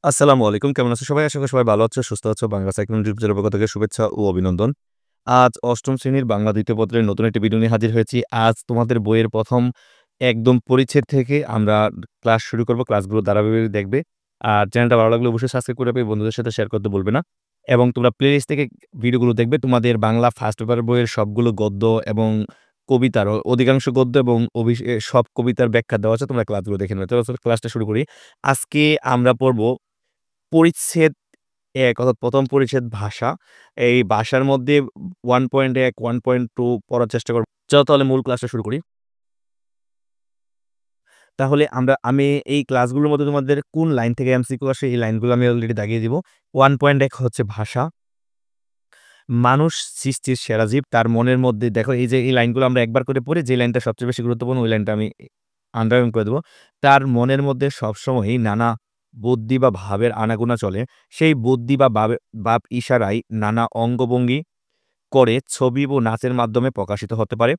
আসসালামু আলাইকুম। কেমন আছো সবাই? আশা করি সবাই ভালো আছো, সুস্থ আছো। বাংলা সাইক্লোন ইউটিউব চ্যানেলের পক্ষ থেকে শুভেচ্ছা ও অভিনন্দন। আজ ৮ম শ্রেণীর বাংলা ২য় পত্রের নতুন একটি ভিডিও নিয়ে হাজির হয়েছি। আজ তোমাদের বইয়ের ১ম একদম পরিচ্ছেদ থেকে আমরা ক্লাস শুরু করব। ক্লাসগুলো ধারাবাহিকভাবে দেখবে। আর চ্যানেলটা ভালো লাগলে অবশ্যই সাবস্ক্রাইব করে রাখবে। বন্ধুদের সাথে শেয়ার করতে ভুলবে না। এবং তোমরা প্লেলিস্ট থেকে ভিডিওগুলো দেখবে। তোমাদের বাংলা ফার্স্ট পেপার বইয়ের সবগুলো গদ্য এবং কবিতার অধিকাংশ গদ্য এবং সব কবিতার ব্যাখ্যা দেওয়া আছে। তোমরা ক্লাসগুলো দেখে নেবে। চলো ক্লাসটা শুরু করি। আজকে আমরা পড়ব পরিচ্ছেদ ১ অর্থাৎ ১ম পরিচ্ছেদ ভাষা। এই ভাষার মধ্যে 1.1, 1.2 পড়ার চেষ্টা করব। চলো তাহলে মূল ক্লাসটা শুরু করি। তাহলে আমি এই ক্লাসগুলোর মধ্যে তোমাদের কোন লাইন থেকে এমসিকিউ আসে এই লাইনগুলো আমি অলরেডি দাগিয়ে দিব। 1.1 হচ্ছে ভাষা। মানুষ সৃষ্টির সেরা জীব। তার মনের মধ্যে দেখো এই যে এই লাইনগুলো আমরা একবার করে পড়ি, যে লাইনটা সবচেয়ে বেশি গুরুত্বপূর্ণ ওই লাইনটা আমি আন্ডারলাইন করে দেব। তার মনের মধ্যে সবসময়ই নানা বুদ্ধি বা ভাবের আনাগোনা চলে। সেই বুদ্ধি বা ভাব ইশারায় নানা অঙ্গভঙ্গি করে ছবি ও নাচের মাধ্যমে প্রকাশিত হতে পারে।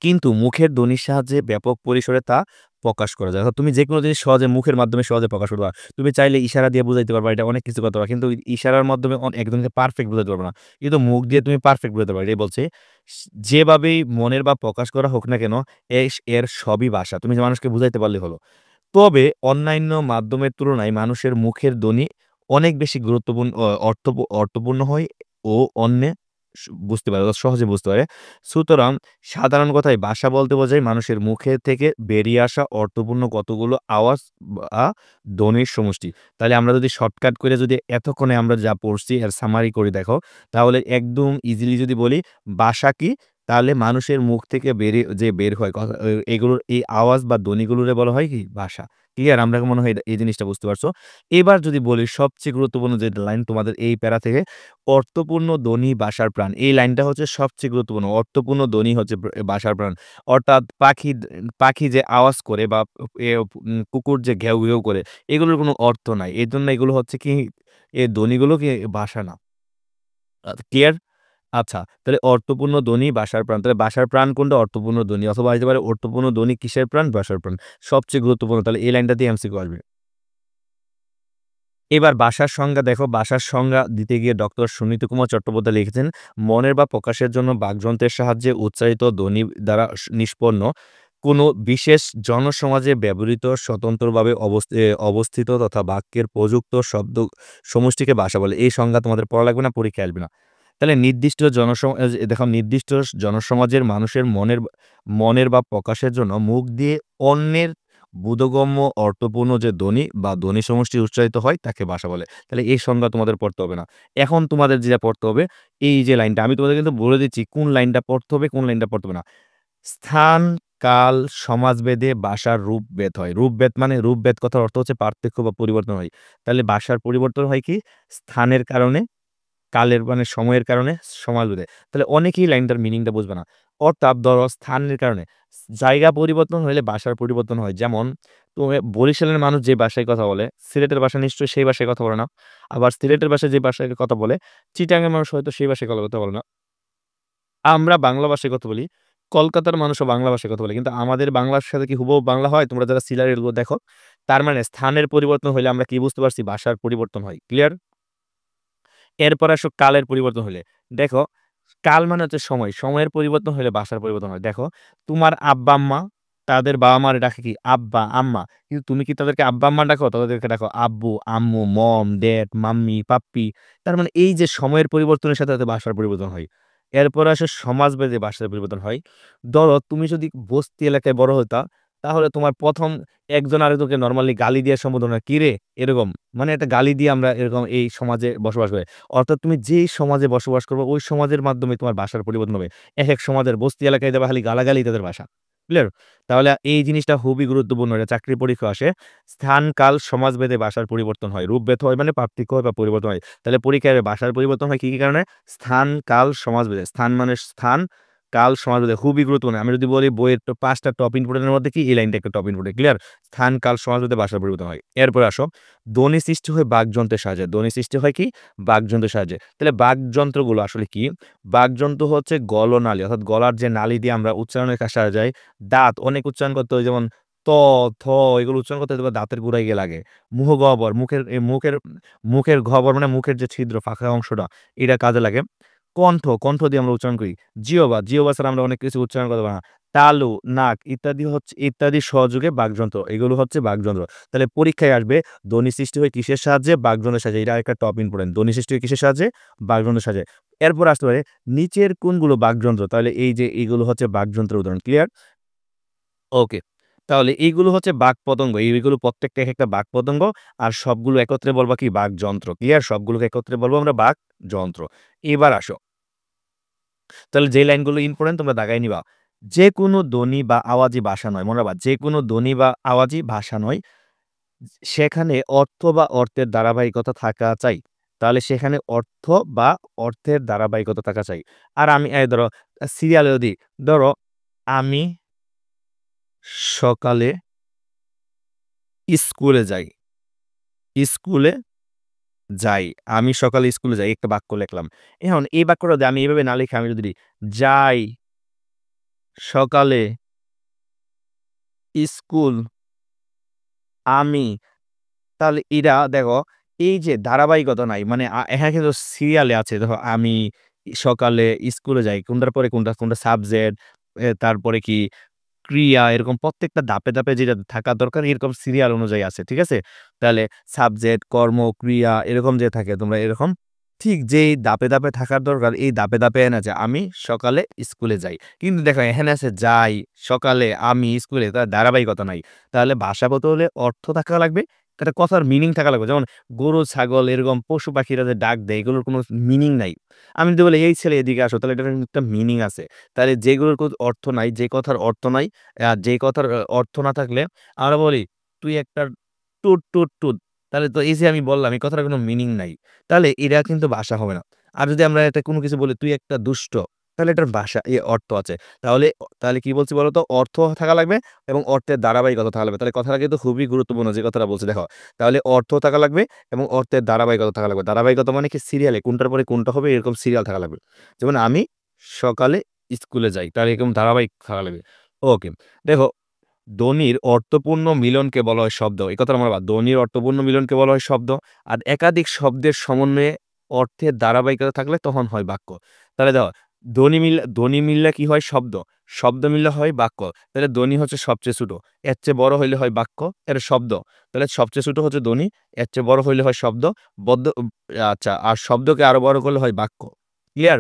কিন্তু মুখের ধ্বনির সাহায্যে ব্যাপক পরিসরে তা প্রকাশ করা যায়। অর্থাৎ তুমি যেকোনো জিনিস সহজে মুখের মাধ্যমে সহজে প্রকাশ করতে পারবা। তুমি চাইলে ইশারা দিয়ে বুঝাইতে পারবা, এটা অনেক কিছু করতে পারবা। কিন্তু ইশারার মাধ্যমে একজনকে পারফেক্ট বুঝাইতে পারবা না। কিন্তু মুখ দিয়ে তুমি পারফেক্ট বুঝাতে পারবা। এটাই বলছে। যেভাবেই মনের ভাব প্রকাশ করা হোক না কেন, এর সবই ভাষা। তুমি যে মানুষকে বুঝাইতে পারলেই হলো। তবে অন্যান্য মাধ্যমের তুলনায় মানুষের মুখের ধ্বনি অনেক বেশি গুরুত্বপূর্ণ অর্থপূর্ণ হয় ও অন্যে বুঝতে পারে, অর্থাৎ সহজে বুঝতে পারে। সুতরাং সাধারণ কথায় ভাষা বলতে বোঝায় মানুষের মুখের থেকে বেরিয়ে আসা অর্থপূর্ণ কতগুলো আওয়াজ বা ধ্বনির সমষ্টি। তাহলে আমরা যদি শর্টকাট করে যদি এতক্ষণে আমরা যা পড়ছি এর সামারি করে দেখো, তাহলে একদম ইজিলি যদি বলি ভাষা কি? তাহলে মানুষের মুখ থেকে বের হয় কথা, এগুলোর এই আওয়াজ বা ধ্বনিগুলোরে বলা হয় কি? ভাষা। ক্লিয়ার? আমরা মনে হয় এই জিনিসটা বুঝতে পারছো। এবার যদি বলি সবচেয়ে গুরুত্বপূর্ণ যে লাইন তোমাদের এই প্যারা থেকে, অর্থপূর্ণ ধ্বনি ভাষার প্রাণ। এই লাইনটা হচ্ছে সবচেয়ে গুরুত্বপূর্ণ। অর্থপূর্ণ ধ্বনি হচ্ছে ভাষার প্রাণ। অর্থাৎ পাখি যে আওয়াজ করে বা কুকুর যে ঘেউ, ঘেউ করে, এগুলোর কোনো অর্থ নাই। এজন্য এগুলো হচ্ছে কি, এই ধ্বনিগুলো কি ভাষা না। ক্লিয়ার? আচ্ছা, তাহলে অর্থপূর্ণ ধ্বনি ভাষার প্রাণ। তাহলে ভাষার প্রাণ কোনটা? অর্থপূর্ণ ধ্বনি, অথবা আসতে পারে অর্থপূর্ণ ধ্বনি কিসের প্রাণ? ভাষার প্রাণ। সবচেয়ে গুরুত্বপূর্ণ। তাহলে এই লাইনটা দিয়ে এমসিকিউ আসবে। এবার ভাষার সংজ্ঞা দেখো, ভাষার সংজ্ঞা দিতে গিয়ে ডক্টর সুনীত কুমার চট্টোপাধ্যায় লিখেছেন, মনের বা প্রকাশের জন্য বাকযন্ত্রের সাহায্যে উচ্চারিত ধ্বনি দ্বারা নিষ্পন্ন কোনো বিশেষ জনসমাজে ব্যবহৃত স্বতন্ত্রভাবে অবস্থিত তথা বাক্যের প্রযুক্ত শব্দ সমষ্টিকে ভাষা বলে। এই সংজ্ঞা তোমাদের পড়া লাগবে না, পরীক্ষায় আসবে না। তাহলে দেখো নির্দিষ্ট জনসমাজের মানুষের মনের বা প্রকাশের জন্য মুখ দিয়ে অন্যের বোধগম্য অর্থপূর্ণ যে ধ্বনি বা ধ্বনি সমষ্টি উচ্চারিত হয় তাকে ভাষা বলে। তাহলে এই সংজ্ঞা তোমাদের পড়তে হবে না। এখন তোমাদের যেটা পড়তে হবে, এই যে লাইনটা আমি তোমাদের কিন্তু বলে দিচ্ছি কোন লাইনটা পড়তে হবে, কোন লাইনটা পড়তে হবে না। স্থান, কাল, সমাজভেদে ভাষার রূপভেদ হয়। রূপভেদ মানে রূপভেদ কথার অর্থ হচ্ছে পার্থক্য বা পরিবর্তন হয়। তাহলে ভাষার পরিবর্তন হয় কি? স্থানের কারণে, কালের মানে সময়ের কারণে, সমাজভেদে। তাহলে অনেকেই লাইনটার মিনিংটা বুঝবে না। অর্থাৎ ধরো স্থানের কারণে জায়গা পরিবর্তন হইলে ভাষার পরিবর্তন হয়। যেমন বরিশালের মানুষ যে ভাষায় কথা বলে, সিলেটের ভাষা নিশ্চয়ই সেই ভাষায় কথা বলে না। আবার সিলেটের ভাষায় যে ভাষায় কথা বলে, চিটাগাংয়ের মানুষ হয়তো সেই ভাষায় কথা বলে না। আমরা বাংলা ভাষায় কথা বলি। কলকাতার মানুষও বাংলা ভাষায় কথা বলে। কিন্তু আমাদের বাংলার সাথে কি হুবহু বাংলা হয়? তোমরা যারা সিলারের গুলো দেখো। তার মানে স্থানের পরিবর্তন হইলে আমরা কি বুঝতে পারছি? ভাষার পরিবর্তন হয়। ক্লিয়ার? এরপর আসো কালের পরিবর্তন হইলে। দেখো, কাল মানে হচ্ছে সময়। সময়ের পরিবর্তন হইলে ভাষার পরিবর্তন হয়। দেখো, তোমার আব্বা-আম্মা তাদের বাবা-মারে ডাকে কি? আব্বা, আম্মা। কিন্তু তুমি কি তাদেরকে আব্বা-আম্মা ডাকো? তাদেরকে ডাকো আব্বু, আম্মু, মম, ড্যাড, মাম্মি, পাপ্পি। তার মানে এই যে সময়ের পরিবর্তনের সাথে, সাথে ভাষার পরিবর্তন হয়। এরপরে আসে সমাজভেদে ভাষার পরিবর্তন হয়। ধরো তুমি যদি বস্তি এলাকায় বড় হইতা, তাহলে তোমার ১ম একজন আরেকজনকে নরমালি গালি দিয়ে সম্বোধন হয়, "কিরে?" এরকম। মানে একটা গালি দিয়ে আমরা এরকম এই সমাজে বসবাস করি। অর্থাৎ তুমি যেই সমাজে বসবাস করবে, ওই সমাজের মাধ্যমে তোমার ভাষার পরিবর্তন হবে। একেক সমাজের বস্তি এলাকায় যাবা খালি গালাগালি তাদের ভাষা। ক্লিয়ার? তাহলে এই জিনিসটা খুবই গুরুত্বপূর্ণ। এটা চাকরির পরীক্ষায় আসে। স্থান, কাল, সমাজভেদে ভাষার পরিবর্তন হয়। রূপভেদ হয় মানে পার্থক্য হয় বা পরিবর্তন হয়। তাহলে পরীক্ষায় ভাষার পরিবর্তন হয় কি, কি কারণে? স্থান, কাল, সমাজভেদে। স্থান মানে স্থান, কাল, সমাজভেদে। খুবই গুরুত্বপূর্ণ। আমি যদি বলি বইয়ের ৫ টা টপ ইম্পোর্টেন্ট এর মধ্যে কি এই লাইনটা একটা টপ ইম্পোর্টেন্ট। ক্লিয়ার? স্থান, কাল, সমাজভেদে ভাষার পরিবর্তন হয়। এরপরে আসো, ধ্বনি সৃষ্টি হয় বাকযন্ত্রের সাহায্যে। ধ্বনি সৃষ্টি হয় কি? বাকযন্ত্রের সাহায্যে। তাহলে বাকযন্ত্রগুলো আসলে কি? বাকযন্ত্র হচ্ছে গলনালী, অর্থাৎ গলার যে নালী দিয়ে আমরা উচ্চারণের কাছে যাই। দাঁত অনেক উচ্চারণ করতে হয়, যেমন ত, থ এগুলো উচ্চারণ করতে দেখবা দাঁতের গোড়ায় গিয়ে লাগে। মুহগহ্বর মুখের গহ্বর মানে মুখের যে ছিদ্র ফাঁকা অংশটা এটা কাজে লাগে। কণ্ঠ দিয়ে আমরা উচ্চারণ করি। জিহ্বা ছাড়া আমরা অনেক কিছু উচ্চারণ করতে পারি না। তালু, নাক ইত্যাদি সহযোগে বাকযন্ত্র। এগুলো হচ্ছে বাকযন্ত্র। তাহলে পরীক্ষায় আসবে ধ্বনি সৃষ্টি হয় কিসের সাহায্যে? বাকযন্ত্রের সাহায্যে। এটা একটা টপ ইম্পোর্টেন্ট। ধ্বনি সৃষ্টি হয় কিসের সাহায্যে? বাকযন্ত্রের সাহায্যে। এরপর আসতে পারে নিচের কোনগুলো বাকযন্ত্র? তাহলে এই যে এগুলো হচ্ছে বাকযন্ত্রের উদাহরণ। ক্লিয়ার? ওকে। তাহলে এইগুলো হচ্ছে বাকপতঙ্গ। এইগুলো প্রত্যেকটা একেকটা বাকপতঙ্গ। আর সবগুলো একত্রে বলবা কি? বাকযন্ত্র। ক্লিয়ার? সবগুলোকে একত্রে বলবো আমরা বাকযন্ত্র। এবার আসো। তাহলে যে লাইনগুলো ইম্পোর্টেন্ট তোমরা দাগায় নিবা। যেকোনো ধ্বনি বা আওয়াজই ভাষা নয়। মনে রাখবা যেকোনো ধ্বনি বা আওয়াজই ভাষা নয়। সেখানে অর্থ বা অর্থের ধারাবাহিকতা থাকা চাই। তাহলে সেখানে অর্থ বা অর্থের ধারাবাহিকতা থাকা চাই। আর আমি এই ধরো সিরিয়ালেও দিই। ধরো আমি সকালে স্কুলে যাই। স্কুলে যাই। আমি সকালে স্কুলে যাই। একটা বাক্য লিখলাম। এখন এই বাক্যটা যদি আমি এভাবে না লিখে আমি যদি লিখি, যাই সকালে স্কুল আমি, তাহলে এরা দেখো এই যে ধারাবাহিকতা নাই। মানে এখানে কিন্তু সিরিয়ালে আছে। দেখো আমি সকালে স্কুলে যাই। কোনটার পরে কোনটা সাবজেক্ট তারপরে কি ক্রিয়া এরকম প্রত্যেকটা ধাপে যেটা থাকা দরকার এরকম সিরিয়াল অনুযায়ী আছে। ঠিক আছে? তাহলে সাবজেক্ট, কর্ম, ক্রিয়া এরকম যে থাকে তোমরা এরকম ঠিক যেই ধাপে থাকার দরকার এই ধাপে এনে আছে আমি সকালে স্কুলে যাই। কিন্তু দেখো এখানে আছে যাই, সকালে, আমি স্কুলে তার ধারাবাহিকতা নাই। তাহলে ভাষা বলতে হলে অর্থ থাকা লাগবে, একটা কথার মিনিং থাকা লাগবে। যেমন গরু, ছাগল এরকম পশু পাখিরা যে ডাক দেয় এগুলোর কোনো মিনিং নাই। আমি যদি বলি, "এই ছেলে এদিকে আসো" তাহলে এটার কিন্তু একটা মিনিং আছে। তাহলে যেগুলোর অর্থ নাই, যে কথার অর্থ নাই, যে কথার অর্থ না থাকলে আমরা বলি, "তুই একটা টুত।" তাহলে তো এই যে আমি বললাম এই কথাটার কোনো মিনিং নাই। তাহলে এরা কিন্তু ভাষা হবে না। আর যদি আমরা এটা কোনো কিছু বলি, "তুই একটা দুষ্ট" তাহলে এটার ভাষা অর্থ আছে। তাহলে কি বলছি বলতো? অর্থ থাকা লাগবে এবং অর্থের ধারাবাহিকতা থাকা লাগবে। তাহলে কথাটা কিন্তু খুবই গুরুত্বপূর্ণ যে কথাটা বলছি দেখো। তাহলে অর্থ থাকা লাগবে এবং অর্থের ধারাবাহিকতা থাকা লাগবে। ধারাবাহিকতা মানে কি? সিরিয়ালে কোনটার পরে কোনটা হবে এরকম সিরিয়াল থাকা লাগবে। যেমন আমি সকালে স্কুলে যাই। তাহলে এরকম ধারাবাহিক থাকা লাগবে। ওকে। দেখো ধ্বনির অর্থপূর্ণ মিলনকে বলা হয় শব্দ। এই কথাটা মনে রাখবা। ধ্বনির অর্থপূর্ণ মিলনকে বলা হয় শব্দ। আর একাধিক শব্দের সমন্বয়ে অর্থের ধারাবাহিকতা থাকলে তখন হয় বাক্য। তাহলে দেখো ধ্বনি মিললে কি হয়? শব্দ। শব্দ মিললে হয় বাক্য। তাহলে ধ্বনি হচ্ছে সবচেয়ে ছোট। এর চেয়ে বড় হইলে হয় বাক্য, এটা শব্দ। তাহলে সবচেয়ে ছোট হচ্ছে ধ্বনি, এর চেয়ে বড় হইলে হয় শব্দ। আচ্ছা আর শব্দকে আরো বড় করলে হয় বাক্য। ক্লিয়ার?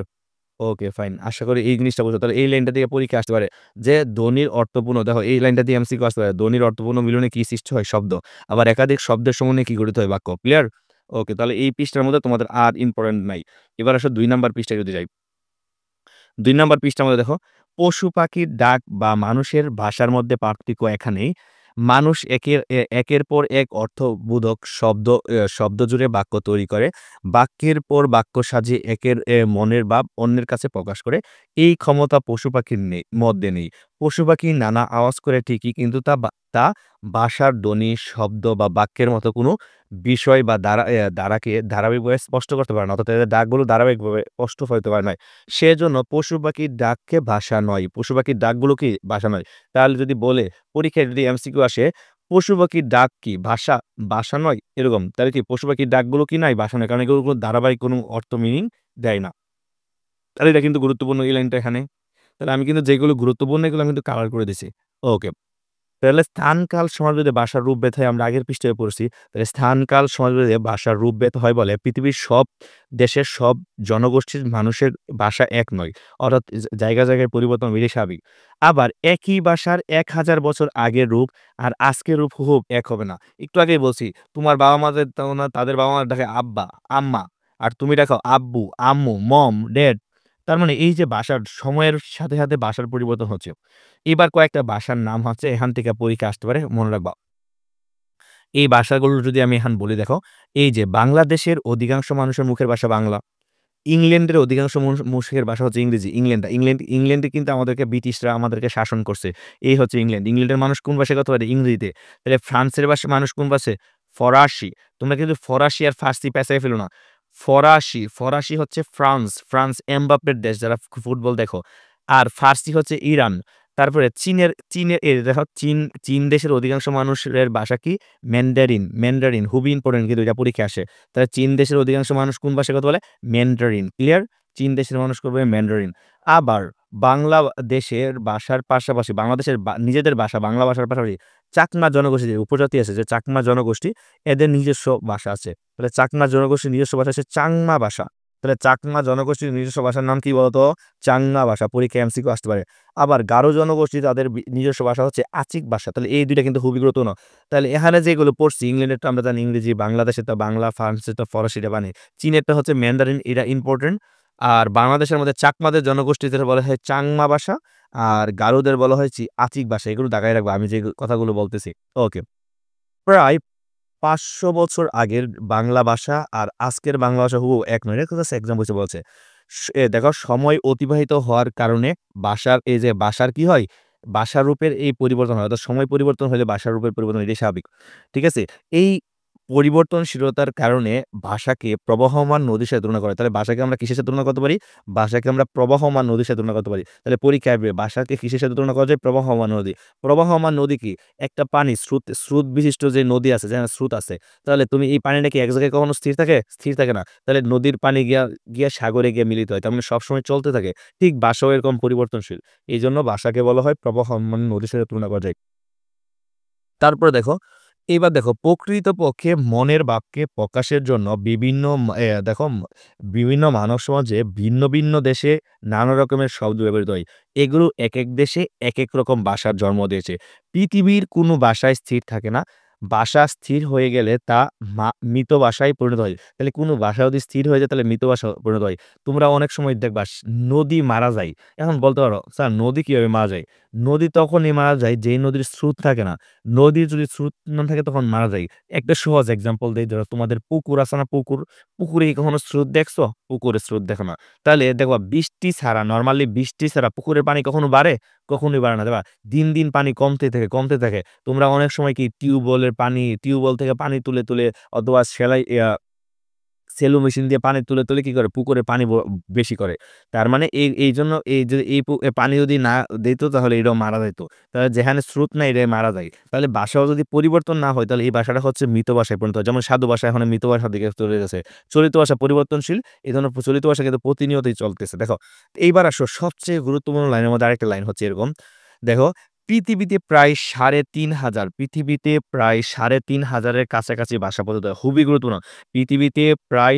Okay fine. আশা করি এই জিনিসটা বুঝছো। তাহলে এই লাইনটা থেকে পরীক্ষায় আসতে পারে যে ধ্বনির অর্থপূর্ণ দেখো এই লাইনটা দিয়ে এমসিকিউ আসতে পারে। ধ্বনির অর্থপূর্ণ মিলনে কি সৃষ্টি হয়? শব্দ। আবার একাধিক শব্দের সমন্বয়ে কি গঠিত হয়? বাক্য। ক্লিয়ার? ওকে তাহলে এই পৃষ্ঠার মধ্যে তোমাদের আর ইম্পোর্টেন্ট নাই। এবার আসো ২ নাম্বার পৃষ্ঠায় যদি যাই। ২ নাম্বার পৃষ্ঠার মধ্যে দেখো, পশু-পাখির ডাক বা মানুষের ভাষার মধ্যে পার্থক্য এখানেই। মানুষ একের পর এক অর্থবোধক শব্দ জুড়ে বাক্য তৈরি করে। বাক্যের পর বাক্য সাজিয়ে একের মনের ভাব অন্যের কাছে প্রকাশ করে। এই ক্ষমতা পশু-পাখির মধ্যে নেই। পশু-পাখি নানা আওয়াজ করে ঠিকই কিন্তু তা ভাষার ধ্বনি, শব্দ বা বাক্যের মতো কোনো বিষয় বা দ্বারাকে ধারাবাহিকভাবে স্পষ্ট করতে পারে না। অর্থাৎ এদের ডাকগুলো ধারাবাহিকভাবে স্পষ্ট হইতে পারে না। সেজন্য পশু-পাখির ডাককে ভাষা নয়। পশু-পাখির ডাকগুলো কি? ভাষা নয়। তাহলে যদি বলে পরীক্ষায় যদি এমসিকিউ আসে, পশু-পাখির ডাক কি? ভাষা? ভাষা নয়? এরকম। তাহলে কি পশু-পাখির ডাকগুলো কি নয়? ভাষা নয়। কারণ এগুলো কোনো ধারাবাহিক কোনো অর্থ মিনিং দেয় না। তাহলে এটা কিন্তু গুরুত্বপূর্ণ এই লাইনটা এখানে। তাহলে আমি কিন্তু যেগুলো গুরুত্বপূর্ণ এগুলো আমি কিন্তু কাভার করে দিছি। ওকে। তাহলে স্থান, কাল, সমাজভেদে ভাষার রূপভেদ হয় আমরা আগের পৃষ্ঠায় পড়ছি। তাহলে স্থান, কাল, সমাজভেদে ভাষার রূপভেদ হয় বলে পৃথিবীর সব দেশের সব জনগোষ্ঠীর মানুষের ভাষা এক নয়। অর্থাৎ জায়গায় পরিবর্তন বেশি স্বাভাবিক। আবার একই ভাষার ১,০০০ বছর আগের রূপ আর আজকের রূপ হুবহু এক হবে না। একটু আগেই বলছি, তোমার বাবা-মাদের তাদের বাবা-মা ডাকে আব্বা, আম্মা। আর তুমি ডাকো আব্বু, আম্মু, মম, ড্যাড। তার মানে এই যে ভাষার সময়ের সাথে ভাষার পরিবর্তন হচ্ছে। এবার কয়েকটা ভাষার নাম হচ্ছে এখান থেকে পরীক্ষা আসতে পারে, মনে রাখবা। এই ভাষাগুলো যদি আমি এখন বলি দেখো, এই যে বাংলাদেশের অধিকাংশ মানুষের মুখের ভাষা বাংলা। ইংল্যান্ডের অধিকাংশ মুখের ভাষা হচ্ছে ইংরেজি। ইংল্যান্ডে কিন্তু ব্রিটিশরা আমাদেরকে শাসন করছে। এই হচ্ছে ইংল্যান্ড। ইংল্যান্ডের মানুষ কোন ভাষায় কথা বলে? ইংরেজিতে। তাহলে ফ্রান্সের মানুষ কোন ভাষায়? ফরাসি। তোমরা কিন্তু ফরাসি আর ফার্সি পেঁচায় ফেলো না। ফরাসি হচ্ছে ফ্রান্স। ফ্রান্স এমবাপ্পের দেশ যারা ফুটবল দেখো। আর ফার্সি হচ্ছে ইরান। তারপরে চীনের এই দেখো চীন দেশের অধিকাংশ মানুষের ভাষা কি? ম্যান্ডারিন খুবই ইম্পোর্টেন্ট কিন্তু এটা পরীক্ষায় আসে। তাহলে চীন দেশের অধিকাংশ মানুষ কোন ভাষায় কথা বলে? ম্যান্ডারিন। ক্লিয়ার? চীন দেশের মানুষ করবে ম্যান্ডারিন। আবার বাংলা দেশের ভাষার পাশাপাশি বাংলাদেশের নিজেদের ভাষা বাংলা ভাষার পাশাপাশি চাকমা জনগোষ্ঠী যে উপজাতি আছে যে চাকমা জনগোষ্ঠী এদের নিজস্ব ভাষা আছে। তাহলে চাকমা জনগোষ্ঠীর নিজস্ব ভাষা হচ্ছে চাংমা ভাষা। তাহলে চাকমা জনগোষ্ঠীর নিজস্ব ভাষার নাম কি বলতো? চাংমা ভাষা। পরীক্ষায় এমসিকিউ আসতে পারে। আবার গারো জনগোষ্ঠী তাদের নিজস্ব ভাষা হচ্ছে আচিক ভাষা। তাহলে এই দুইটা কিন্তু খুবই গুরুত্বপূর্ণ। তাহলে এখানে যেগুলো পড়ছি ইংল্যান্ডেরটা আমরা জানি ইংরেজি, বাংলাদেশেরটা বাংলা, ফ্রান্সেরটা ফরাসিটা বানি, চীনেরটা হচ্ছে ম্যান্ডারিন, এটা ইম্পর্টেন্ট। আর বাংলাদেশের মধ্যে চাকমাদের জনগোষ্ঠী যেটা বলা হয় চাংমা ভাষা, আর গারোদের বলা হয় আচিক ভাষা। এগুলো দাগায় রাখবো আমি যে কথাগুলো বলতেছি। ওকে, প্রায় ৫০০ বছর আগের বাংলা ভাষা আর আজকের বাংলা ভাষা হুবহু এক নয়। এটা জাস্ট এক্সাম্পল হিসেবে বলছে। দেখো সময় অতিবাহিত হওয়ার কারণে ভাষার এই যে ভাষার কি হয়? ভাষার রূপের এই পরিবর্তন হয়। অর্থাৎ সময় পরিবর্তন হলে ভাষার রূপের পরিবর্তন এটাই স্বাভাবিক। ঠিক আছে? এই পরিবর্তনশীলতার কারণে ভাষাকে প্রবহমান নদীর সাথে তুলনা করে। তাহলে ভাষাকে আমরা কিসের সাথে তুলনা করতে পারি? ভাষাকে আমরা প্রবহমান নদীর সাথে তুলনা করতে পারি। তাহলে পরীক্ষায় আসবে ভাষাকে কিসের সাথে তুলনা করা যায়? প্রবহমান নদী। প্রবহমান নদী কি? একটা পানি স্রোত বিশিষ্ট যে নদী আছে, যেখানে স্রোত আছে। তাহলে তুমি এই পানিটা কি এক জায়গায় কখনো স্থির থাকে? স্থির থাকে না। তাহলে নদীর পানি গিয়া সাগরে গিয়ে মিলিত হয়। তার মানে সবসময় চলতে থাকে। ঠিক ভাষাও এরকম পরিবর্তনশীল। এইজন্য ভাষাকে বলা হয় প্রবহমান নদীর সাথে তুলনা করা যায়। তারপরে দেখো, এইবার দেখো প্রকৃতপক্ষে মনের ভাবকে প্রকাশের জন্য বিভিন্ন মানব সমাজে ভিন্ন দেশে নানা রকমের শব্দ ব্যবহৃত হয়। এগুলো একেক দেশে একেক রকম ভাষার জন্ম দিয়েছে। পৃথিবীর কোনো ভাষায় স্থির থাকে না। ভাষা স্থির হয়ে গেলে তা মৃত ভাষায় পরিণত হয়। তাহলে কোনো ভাষা যদি স্থির হয়ে যায় তাহলে মৃত ভাষা পরিণত হয়। তোমরা অনেক সময় দেখবা নদী মারা যায়। এখন বলতে পারো, "স্যার নদী কিভাবে মারা যায়?" নদী তখনই মারা যায় যেই নদীর স্রোত থাকে না। নদীর যদি স্রোত না থাকে তখন মারা যায়। একটা সহজ এক্সাম্পল দেই, ধরো তোমাদের পুকুর আছে না পুকুর? পুকুরে কি কখনো স্রোত দেখছো? পুকুরে স্রোত দেখো না। তাহলে দেখবা বৃষ্টি ছাড়া নরমালি বৃষ্টি ছাড়া পুকুরের পানি কখনো বাড়ে? কখনোই বাড়ে না, দেখবা দিন পানি কমতে থাকে। তোমরা অনেক সময় কি টিউবওয়েল থেকে পানি তুলে অথবা সেলো মেশিন দিয়ে পানি তুলে কি করে? পুকুরে পানি বেশি করে। তার মানে এইজন্য এই যে পানি যদি না দিত তাহলে এটাও মারা যাইত। তাহলে যেখানে স্রোত নাই এটাই মারা যায়। তাহলে ভাষাও যদি পরিবর্তন না হয় তাহলে এই ভাষাটা হচ্ছে মৃত ভাষায় পরিণত হয়। যেমন সাধু ভাষা এখন মৃত ভাষার দিকে চলে গেছে। চলিত ভাষা পরিবর্তনশীল। এই ধরনের চলিত ভাষা কিন্তু প্রতিনিয়তই চলতেছে। দেখো, এইবার আসো সবচেয়ে গুরুত্বপূর্ণ লাইনের মধ্যে আরেকটা লাইন হচ্ছে এরকম। দেখো, পৃথিবীতে প্রায় ৩,৫০০ এর কাছাকাছি ভাষা প্রচলিত হয়। খুবই গুরুত্বপূর্ণ। পৃথিবীতে প্রায়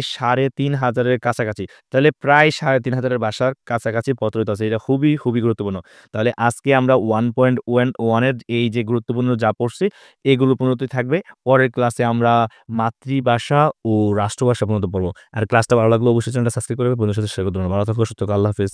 ৩,৫০০ এর কাছাকাছি। তাহলে প্রায় ৩,৫০০ এর ভাষার কাছাকাছি প্রচলিত আছে। এটা খুবই গুরুত্বপূর্ণ। তাহলে আজকে আমরা 1.1 এর এই যে গুরুত্বপূর্ণ যা পড়ছি এগুলো পর্যন্তই থাকবে। পরের ক্লাসে আমরা মাতৃভাষা ও রাষ্ট্রভাষা পর্যন্ত পড়ব। আর ক্লাসটা ভালো লাগলে অবশ্যই চ্যানেলটা সাবস্ক্রাইব করবে। বন্ধুদের সাথে শেয়ার করে দেবেন। ভালো থাকো, সুস্থ থাকো। আল্লাহ হাফেজ।